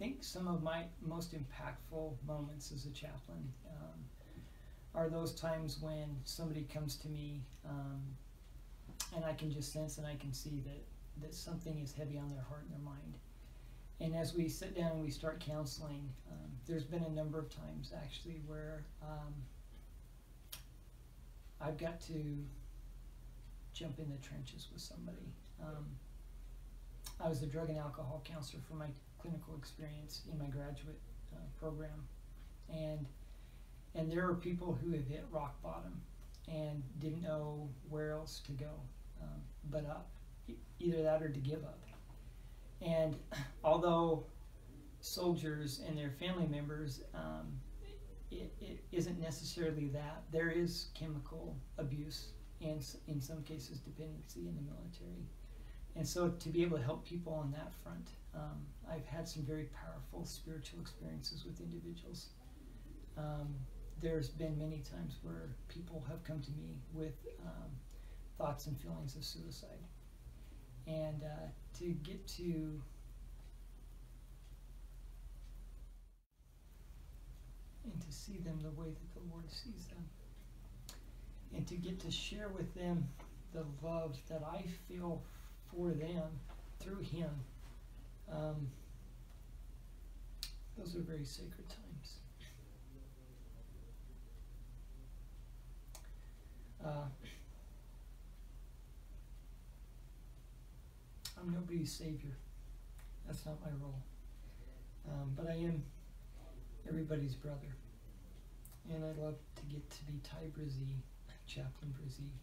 think some of my most impactful moments as a chaplain are those times when somebody comes to me and I can just sense and I can see that something is heavy on their heart and their mind. And as we sit down and we start counseling, there's been a number of times actually where I've got to jump in the trenches with somebody. I was a drug and alcohol counselor for my clinical experience in my graduate program, and there are people who have hit rock bottom and didn't know where else to go but up, either that or to give up. And although soldiers and their family members, it isn't necessarily that. There is chemical abuse and in some cases dependency in the military. And so to be able to help people on that front, I've had some very powerful spiritual experiences with individuals. There's been many times where people have come to me with thoughts and feelings of suicide. And to get to see them the way that the Lord sees them, and to get to share with them the love that I feel for them through Him, those are very sacred times. I'm nobody's savior. That's not my role. But I am everybody's brother. And I'd love to get to be Ty Brizzee, Chaplain Brizzee,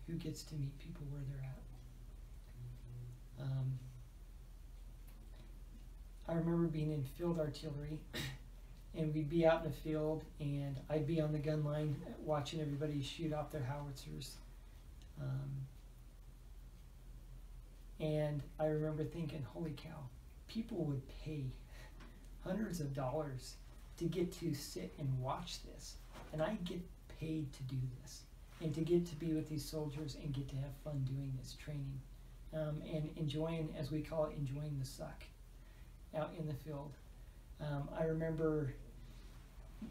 who gets to meet people where they're at. I remember being in field artillery, and we'd be out in the field, and I'd be on the gun line watching everybody shoot off their howitzers. And I remember thinking, holy cow, people would pay hundreds of dollars to get to sit and watch this. And I get paid to do this. And to get to be with these soldiers and get to have fun doing this training. And enjoying, as we call it, enjoying the suck out in the field. I remember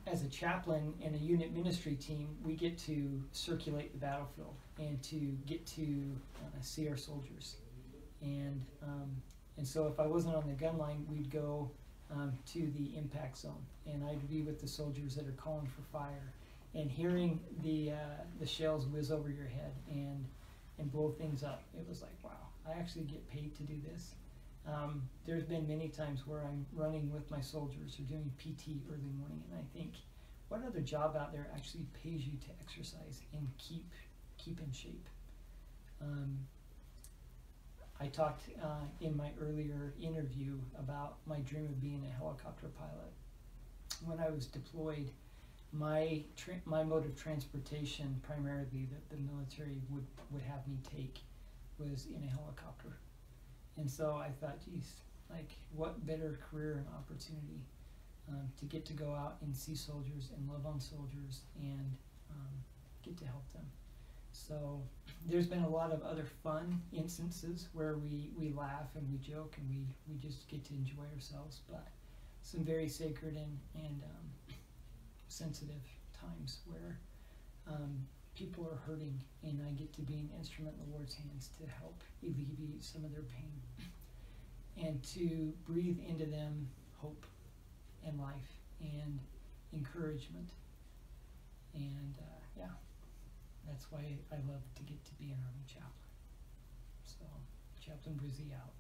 as a chaplain and a unit ministry team, we get to circulate the battlefield and to get to see our soldiers. And so if I wasn't on the gun line, we'd go to the impact zone, and I'd be with the soldiers that are calling for fire, and hearing the shells whiz over your head and blow things up. It was like, wow, I actually get paid to do this. There's been many times where I'm running with my soldiers or doing PT early morning, and I think, what other job out there actually pays you to exercise and keep in shape? I talked in my earlier interview about my dream of being a helicopter pilot. When I was deployed, my mode of transportation, primarily that the military would have me take, was in a helicopter. And so I thought, geez, like, what better career and opportunity to get to go out and see soldiers and love on soldiers and get to help them. So there's been a lot of other fun instances where we laugh and we joke and we just get to enjoy ourselves, but some very sacred and sensitive times where people are hurting, and I get to be an instrument in the Lord's hands to help alleviate some of their pain and to breathe into them hope and life and encouragement. And yeah, that's why I love to get to be an Army chaplain. So, Chaplain Brizzee out.